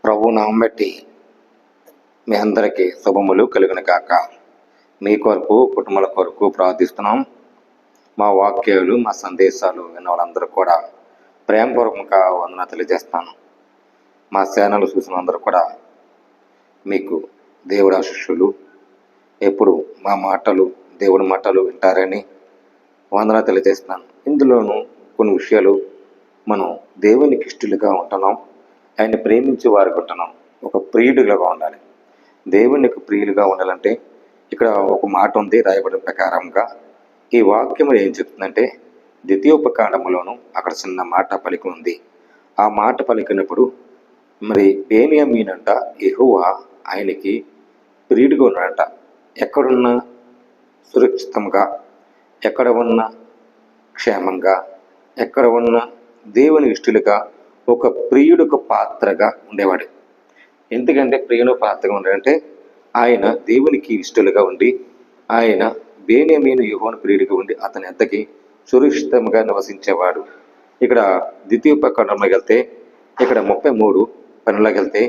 ప్రభు నామం బట్టి మీ అందరికీ శుభములు కలుగును కాక. మీ కొరకు కుటుంబాల కొరకు ప్రార్థిస్తున్నాం. మా వాక్యాలు మా సందేశాలు విన్న వాళ్ళందరూ కూడా ప్రేమపూర్వకంగా వందన తెలియజేస్తాను. మా ఛానల్ చూసిన అందరూ కూడా మీకు దేవుడు ఆశీస్సులు, ఎప్పుడు మా మాటలు దేవుడి మాటలు వింటారని వందన తెలియజేస్తున్నాను. ఇందులోనూ కొన్ని విషయాలు మనం దేవునికి ఇష్టలుగా ఉంటున్నాం, ఆయన ప్రేమించే వారికి ఉంటున్నాం, ఒక ప్రియుడిగా ఉండాలి. దేవునికి ప్రియులుగా ఉండాలంటే ఇక్కడ ఒక మాట ఉంది రాయబడిన ప్రకారంగా. ఈ వాక్యం ఏం చెప్తుందంటే ద్వితీయోపకాండములోను అక్కడ చిన్న మాట పలికి ఉంది. ఆ మాట పలికినప్పుడు మరి బెన్యామీనంట యెహోవా ఆయనకి ప్రియుడిగా ఉన్నాడంట. ఎక్కడున్నా సురక్షితంగా, ఎక్కడ ఉన్నా క్షేమంగా, ఎక్కడ ఉన్నా దేవుని ఇష్టలుగా ఒక ప్రియుడికి పాత్రగా ఉండేవాడు. ఎందుకంటే ప్రియుడు పాత్రగా ఉండాలంటే ఆయన దేవునికి ఇష్టలుగా ఉండి, ఆయన బెన్యామీను యెహోవాను ప్రియుడిగా ఉండి అతని ఎద్దకి సురక్షితంగా నివసించేవాడు. ఇక్కడ ద్వితీయోపకాండంలోకి వెళ్తే ఇక్కడ 33 వెళ్తే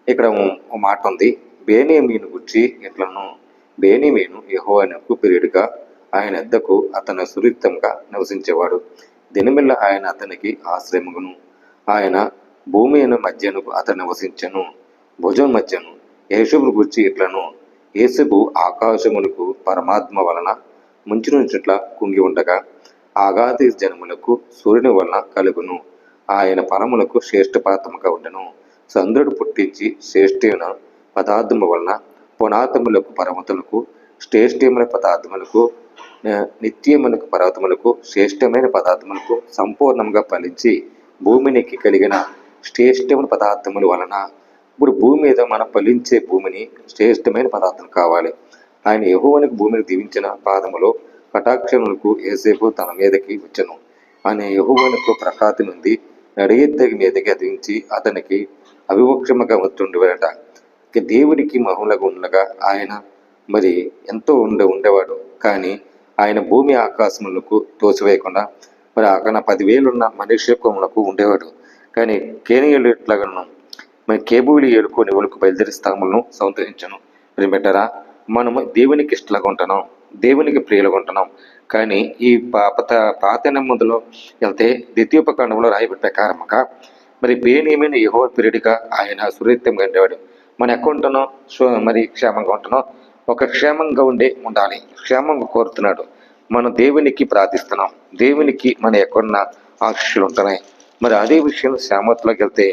ఇక్కడ ఒక మాట ఉంది. బెన్యామీను గురించి ఇట్లను బెన్యామీను యెహోవాకు ప్రియుడిగా ఆయన ఎద్దకు అతను సురక్షితంగా నివసించేవాడు. దినమిల్ల ఆయన అతనికి ఆశ్రయమును, ఆయన భూమి అయిన మధ్యను అతను నివసించను, భుజం మధ్యను. యేసును గురించి ఇట్లను యేసుకు ఆకాశమునకు పరమాత్మ వలన ముంచునుంచుట్ల కుంగి ఉండగా ఆగాధి జనములకు సూర్యుని వలన కలుగును. ఆయన పరములకు శ్రేష్ఠపాతముగా ఉండను. చంద్రుడు పుట్టించి శ్రేష్ఠమైన పదార్థము వలన పునాతములకు పర్వతములకు శ్రేష్టమైన పదార్థములకు నిత్యమునకు పర్వతములకు శ్రేష్టమైన పదార్థములకు సంపూర్ణంగా ఫలించి భూమినికి కలిగిన శ్రేష్టమైన పదార్థముల వలన ఇప్పుడు భూమి మీద మనం ఫలించే భూమిని శ్రేష్టమైన పదార్థం కావాలి. ఆయన యెహోవానికి భూమిని దీవించిన పాదములో కటాక్షములకు ఏసేపు తన మీదకి వచ్చను. ఆయన యెహోవానికి ప్రఖ్యాతి నుండి నడియెద్దకి మీదకి అదించి అతనికి అవివక్షముగా ఉంటుండేవాడట. దేవుడికి మహులుగా ఉండగా ఆయన మరి ఎంతో ఉండేవాడు. కానీ ఆయన భూమి ఆకాశములకు తోసివేయకుండా మరి అక్కడ 10,000 ఉన్న మనుష్యకులకు ఉండేవాడు. కానీ కేనీయులు ఇట్లాగను మరి కేబులు ఏడుకొని ఒలుకు బయలుదేరి స్థాములను సంతరించను. మరి బెటరా మనము దేవునికి ఇష్టలుగా ఉంటున్నాం, దేవునికి ప్రియులుగా ఉంటున్నాం. కానీ ఈ పాత నిబంధనలో వెళ్తే ద్వితీయోపకాండంలో రాయబడి ప్రకారముగా మరి బెన్యామీను యెహోవా ప్రియుడిగా ఆయన సురక్షితంగా ఉండేవాడు. మనం ఎక్కడ ఉంటున్నాం? మరి క్షేమంగా ఉంటున్నాం. ఒక క్షేమంగా ఉండాలి, క్షేమంగా కోరుతున్నాడు. మనం దేవునికి ప్రార్థిస్తున్నాం, దేవునికి మన ఎక్కడున్న ఆశీస్సులు ఉంటున్నాయి. మరి అదే విషయం సామోతులోకి వెళ్తే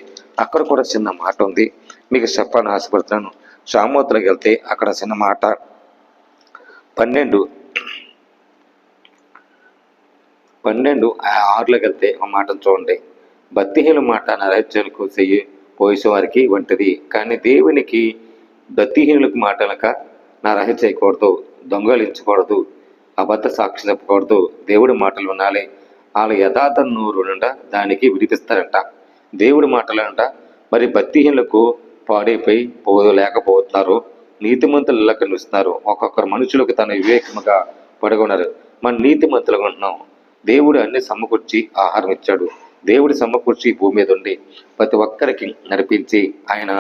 అక్కడ కూడా చిన్న మాట ఉంది, మీకు చెప్పాలని ఆశపడుతున్నాను. సామోతులోకి వెళ్తే అక్కడ చిన్న మాట 12:6 వెళ్తే ఆ మాటను చూడండి. భక్తిహీన మాట నరహత్యలకు చెయ్యి పోయేవారికి వంటిది, కానీ దేవునికి భక్తిహీనులకు మాటలక నరహత్య చేయకూడదు, దొంగలించకూడదు, అబద్ధ సాక్షి చెప్పకూడదు. దేవుడి మాటలు వినాలి. వాళ్ళ యథార్థ నూరు దానికి విడిపిస్తారంట. దేవుడి మాటలంట మరి భక్తిహీనులకు పాడైపోయి లేకపోతున్నారు, నీతిమంతులు ఇలా కనిపిస్తున్నారు. ఒక్కొక్కరు మనుషులకు తన వివేకముగా పడుకున్నారు. మన నీతిమంతులుగా ఉంటున్నాం. దేవుడు అన్ని సమకూర్చి ఆహారం ఇచ్చాడు. దేవుడి సమకూర్చి భూమి మీద ఉండి ప్రతి ఒక్కరికి నడిపించి ఆయన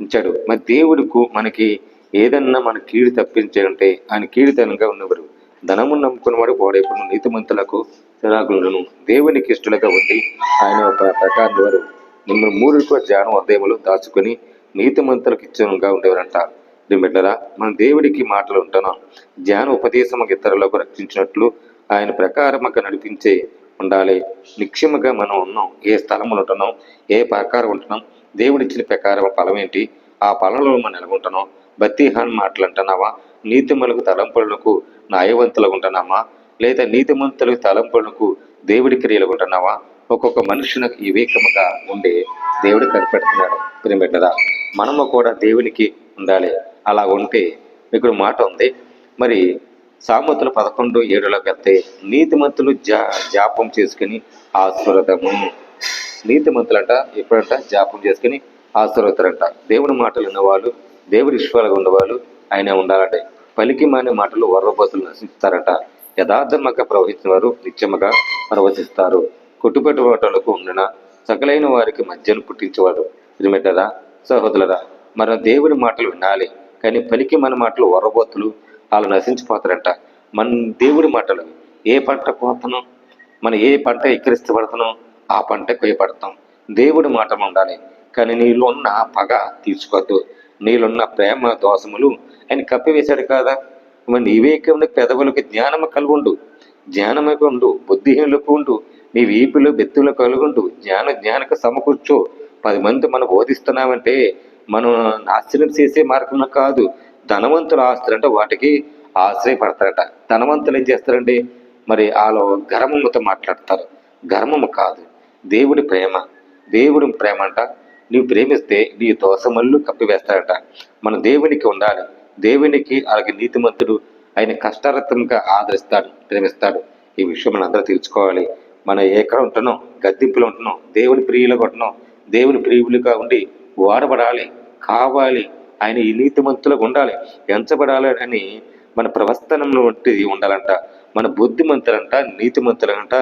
ఇచ్చాడు. మరి దేవుడికి మనకి ఏదన్నా మన కీడు తప్పించాలంటే ఆయన కీడుతనంగా ఉన్నవారు. ధనమును నమ్ముకున్నవాడు పాడైపోయిన నీతిమంతులకు చిరాకులను దేవునికి ఇష్టలుగా ఉండి ఆయన ప్రకారం వారు మిమ్మల్ని 3 జ్ఞానం హృదయములు దాచుకొని నీతిమంతులకు ఇష్టంగా ఉండేవారంట. బిడ్డలారా, మన దేవుడికి మాటలు ఉంటున్నాం. జ్ఞాన ఉపదేశముకు ఇతరులకు రక్షించినట్లు ఆయన ప్రకారముగా నడిపించే ఉండాలి. నిక్షముగా మనం ఉన్నాం. ఏ స్థలంలో ఉంటున్నాం, ఏ ప్రకారం ఉంటున్నాం, దేవుడిచ్చిన ప్రకారం ఫలం ఏంటి, ఆ ఫలంలో మనం ఎలాగుంటున్నాం. భక్తిహాన్ మాటలు అంటున్నావా? నీతిమంతులకు తలంపులకు న్యాయవంతులుగా ఉంటున్నామా, లేదా నీతిమంతులకు తలంపులకు దేవుడి క్రియలు ఉంటున్నావా? ఒక్కొక్క మనుషునికి వివేకముగా ఉండి దేవుడు కనిపెడుతున్నాడు. ప్రియమిత్రులారా, మనము కూడా దేవునికి ఉండాలి. అలా ఉంటే ఇక్కడ మాట ఉంది. మరి సామెతలు 11:7 వెళ్తే నీతిమంతులు జాపం చేసుకుని ఆశీర్వాదము. నీతిమంతులంట ఎప్పుడంట జాపం చేసుకుని ఆశీర్వతారంట. దేవుడి మాటలు ఉన్నవాళ్ళు, దేవుడి విశ్వాలుగా ఉన్నవాళ్ళు ఆయన ఉండాలంటే. పలికి మానే మాటలు వర్రబోతులు నశిస్తారంట. యథార్థంగా ప్రవహించిన వారు నిత్యముగా ప్రవహిస్తారు. కొట్టుపెట్టుబాటులకు ఉండిన సకలైన వారికి మధ్యను పుట్టించేవాడు. ఇది మెట్టరా సహోదరులరా, మనం దేవుడి మాటలు వినాలి. కానీ పలికి మన మాటలు వరబోతులు వాళ్ళు నశించిపోతారంట. మన దేవుడి మాటలు ఏ పంట కోతనం, మనం ఏ పంట ఎక్కిరిస్తపడుతున్నాం ఆ పంట కొయ్యపడతాం. దేవుడి మాట ఉండాలి. కానీ నీలో ఉన్న పగ తీర్చుకోవద్దు. నీలున్న ప్రేమ దోషములు ఆయన కప్పివేశాడు కదా. మరి నీవేకమున పెదవులకు జ్ఞానము కలుగుండు, జ్ఞానముకు ఉండు, బుద్ధిహీనులకు ఉండు, నీ వీపులు బెత్తులు కలుగుండు, జ్ఞానకు సమకూర్చో. 10 మంది మనం బోధిస్తున్నామంటే మనం ఆశ్చర్యం చేసే మార్గంలో కాదు. ధనవంతులు ఆస్తులంటే వాటికి ఆశ్రయపడతారట. ధనవంతులు ఏం చేస్తారండి, మరి వాళ్ళు గర్వముతో మాట్లాడతారు. గర్వము కాదు, దేవుడి ప్రేమ. దేవుడి ప్రేమ అంట నీవు ప్రేమిస్తే నీ దోషములు కప్పివేస్తాడట. మన దేవునికి ఉండాలి. దేవునికి అలాగే నీతిమంతుడు ఆయన కష్టారత్వంగా ఆదరిస్తాడు, ప్రేమిస్తాడు. ఈ విషయం మనం అందరూ తెలుసుకోవాలి. మనం ఎక్కడ ఉంటున్నాం, గద్దింపులు ఉంటున్నాం, దేవుని ప్రియులుగా ఉంటున్నాం. దేవుని ప్రియులుగా ఉండి వాడబడాలి, కావాలి. ఆయన ఈ నీతిమంతులుగా ఉండాలి, ఎంచబడాలి అని మన ప్రవర్తనను వంటి ఉండాలంట. మన బుద్ధిమంతులంట, నీతిమంతులంట,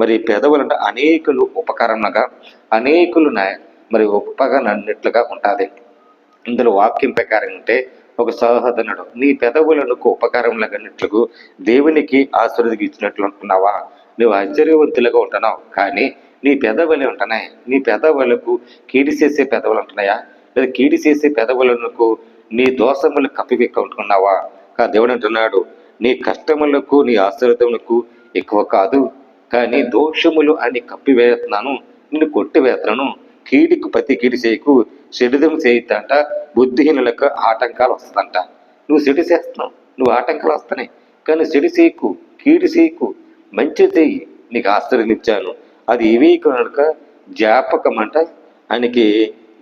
మరి పెదవులంట అనేకులు ఉపకరణగా, అనేకులు మరి ఉపకరణట్లుగా ఉంటుంది. ఇందులో వాక్యం ప్రకారం ఉంటే ఒక సహోదరుడు నీ పెదవులను ఉపకారంలాగన్నట్లుగా దేవునికి ఆశీర్వాదం ఇచ్చినట్లు ఉంటున్నావా? నువ్వు ఆశ్చర్యవంతులుగా ఉంటున్నావు, కానీ నీ పెదవులే ఉంటున్నాయి. నీ పెదవులకు కీడి చేసే పెదవులు ఉంటున్నాయా? లేదా కీడి చేసే పెదవులకు నీ దోషములు కప్పివెక్క ఉంటున్నావా? దేవుడు అంటున్నాడు, నీ కష్టములకు నీ ఆశీర్వాదములకు ఎక్కువ కాదు, కానీ దోషములు అని కప్పివేస్తున్నాను, నిన్ను కొట్టివేస్తున్నాను. కీడికి ప్రతి కీడి చేయకు, చెడుదం చేయొద్దంట. బుద్ధిహీనులకు ఆటంకాలు వస్తుందంట. నువ్వు చెడు చేస్తున్నావు, నువ్వు ఆటంకాలు వస్తున్నాయి, కానీ చెడు చేయకు, కీడి చేయకు, మంచి చెయ్యి, నీకు ఆశీర్వదించాను. అది ఇవి కనుక జ్ఞాపకం అంట. ఆయనకి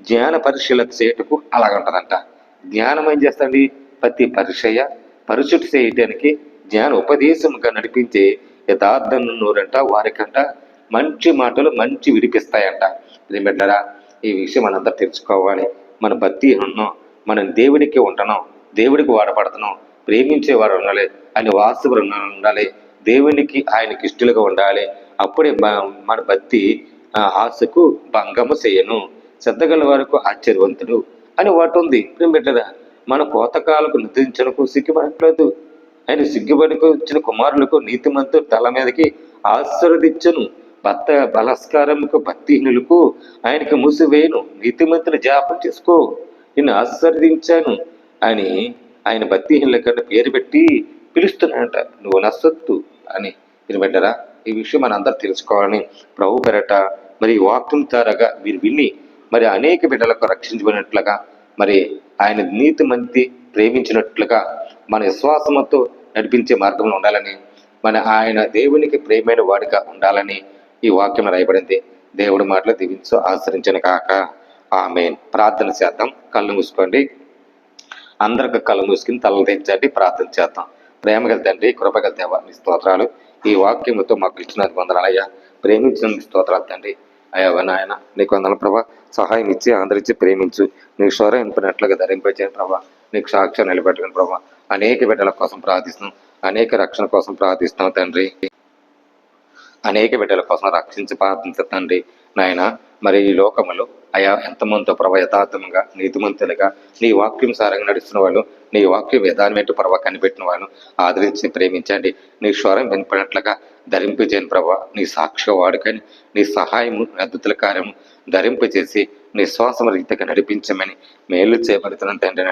జ్ఞాన పరిశీలన చేయటకు అలాగంటదంట. జ్ఞానం ఏం చేస్తుంది, ప్రతి పరిశుద్ధి చేయటానికి జ్ఞాన ఉపదేశంగా నడిపించే యథార్థం నోరంట వారికంట మంచి మాటలు మంచి విడిపిస్తాయంట. బిడ్డలారా, ఈ విషయం మనంతా తెలుసుకోవాలి. మన భక్తి ఉన్నాం, మనం దేవుడికి ఉంటున్నాం, దేవుడికి వాడపడుతున్నాం, ప్రేమించేవారు ఉండాలి, ఆయన వాస్తవులు ఉండాలి, దేవునికి ఆయనకి ఇష్టలుగా ఉండాలి. అప్పుడే మన భక్తి ఆశకు భంగము చేయను, శ్రద్ధగల వరకు ఆశ్చర్యవంతుడు అని వాటి ఉంది. బిడ్డరా, మన కోతకాలకు నిద్రించడానికి సిగ్గుపడట్లేదు. ఆయన సిగ్గుపడికి వచ్చిన కుమారులకు నీతిమంతుడు తల మీదకి ఆశీర్వదించను, భర్త బలస్కారముకు భక్తిహీనులకు ఆయనకి మూసివేయను. నీతిమంతులు జ్ఞాపం చేసుకో, నిన్ను ఆశీర్వదించాను అని ఆయన భక్తిహీనుల కన్నా పేరు పెట్టి పిలుస్తున్నాడంట. నువ్వు నసొత్తు అని. వినబడ్డరా, ఈ విషయం మన అందరూ తెలుసుకోవాలని ప్రభు పెరట మరి వాక్యం తారగా మీరు విని మరి అనేక బిడ్డలకు రక్షించబడినట్లుగా, మరి ఆయన నీతి మంది ప్రేమించినట్లుగా మన విశ్వాసంతో నడిపించే మార్గంలో ఉండాలని, మన ఆయన దేవునికి ప్రేమైన వాడిగా ఉండాలని ఈ వాక్యం రాయబడింది. దేవుడి మాటలు దీవించు ఆశ్రయించను కాక. ఆమేన్. ప్రార్థన చేద్దాం. కళ్ళు మూసుకోండి. అందరికి కళ్ళు మూసుకుని తలలు తెచ్చండి. ప్రార్థన చేద్దాం. ప్రేమగల తండ్రి, కృపగల దేవ, మీ స్తోత్రాలు. ఈ వాక్యంతో మాకు ఇచ్చినందుకు వందనాలయ్యా. ప్రేమించినందుకు స్తోత్రాలు తండ్రి. అయ్యా నాయన, నీకు వందనాలు ప్రభా. సహాయం ఇచ్చి ఆదరించి ప్రేమించు, నీకు స్వరం వినిపినట్లుగా ధరింపచేయను ప్రభా. నీకు సాక్ష్యం నిలబెట్టుకుని ప్రభా. అనేక బిడ్డల కోసం ప్రార్థిస్తున్నాం, అనేక రక్షణ కోసం ప్రార్థిస్తున్నాం తండ్రి. అనేక బిడ్డల కోసం రక్షించి ప్రార్థించ తండ్రి. నాయన, మరి ఈ లోకములో అయా ఎంతమందితో ప్రభా యథార్థంగా నీతిమంతులుగా నీ వాక్యం సారంగా నడుస్తున్న వాళ్ళు, నీ వాక్యం విధానం ఏంటో ప్రభా కనిపెట్టిన వాళ్ళు ఆదరించి ప్రేమించండి. నీ స్వరం వినపడినట్లుగా ధరింపజేయని ప్రభా. నీ సాక్షిగా వాడుకొని నీ సహాయము అద్భుతుల కార్యము ధరింపజేసి నీ శ్వాసం రీతిగా నడిపించమని మేలు చేయబడుతున్నాను తండ్రి.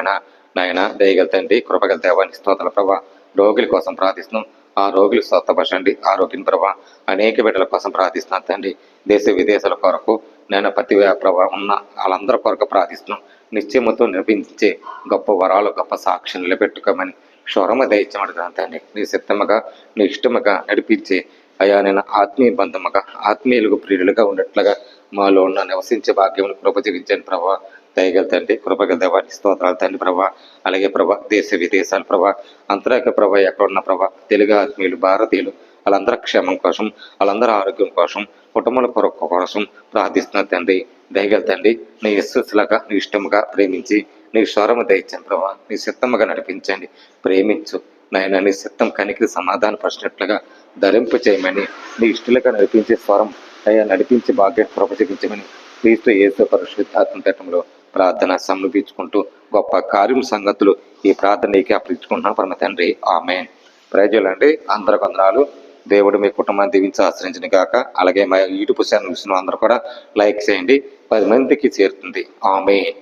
నాయన దయగల తండ్రి, కృపగల దేవాన్ని స్తోత్రాల ప్రభా. రోగుల కోసం ప్రార్థిస్తున్నాం, ఆ రోగులు స్వస్థపరచండి. ఆరోగ్యం ప్రభా. అనేక బిడ్డల కోసం ప్రార్థిస్తున్నాను తండ్రి. దేశ విదేశాల కొరకు నేను ప్రతి ప్రభా ఉన్న వాళ్ళందరి కొరకు ప్రార్థిస్తున్నాం. నిశ్చయముతో నిర్మించే గొప్ప వరాలు, గొప్ప సాక్షి నిలబెట్టుకోమని స్వరమ దయచేయమడుగుతున్నాను తండ్రి. నీ సిద్ధముగా, నీ ఇష్టముగా నడిపించే అయా నేను ఆత్మీయ బంధముగా, ఆత్మీయులకు ప్రియులుగా ఉన్నట్లుగా మాలో ఉన్న నివసించే భాగ్యమును కృప జీవించండి ప్రభా. దయగల తండ్రి, కృపగల దేవానికి స్తోత్రాలు తండ్రి ప్రభా. అలాగే ప్రభా, దేశ విదేశాల ప్రభా, అంతరాక ప్రభా ఎక్కడున్న ప్రభా, తెలుగు ఆత్మీయులు, భారతీయులు వాళ్ళందరి క్షేమం కోసం, వాళ్ళందరూ ఆరోగ్యం కోసం, కుటుంబాల కొరకు కోసం ప్రార్థిస్తున్న తండ్రి. దయగల తండ్రి, నీ యశస్సులాగా, నీ ఇష్టముగా ప్రేమించి నీ స్వరము దయచండి ప్రభా. నీ సిద్ధముగా నడిపించండి, ప్రేమించు నాయన. నీ సిద్ధం కనికి సమాధానపరిచినట్లుగా ధరింపు చేయమని, నీ ఇష్టలుగా నడిపించే స్వరం అయ్యా నడిపించి భాగ్య కృప చూపించమని క్రీస్తు యేసు పరిశుద్ధాత్మ ఘట్టంలో ప్రార్థన సమర్పించుకుంటూ గొప్ప కార్యం సంగతులు ఈ ప్రార్థన నీకే అప్పగించుకుంటున్నాను పరమ తండ్రి. ఆమేన్. ప్రజలండి అందరికి వందనాలు. దేవుడు మీ కుటుంబాన్ని దీవించి ఆశ్రయించిన గాక. అలాగే మా యూట్యూబ్ ఛానల్ అందరూ కూడా లైక్ చేయండి, 10 మందికి చేరుతుంది. ఆమేన్.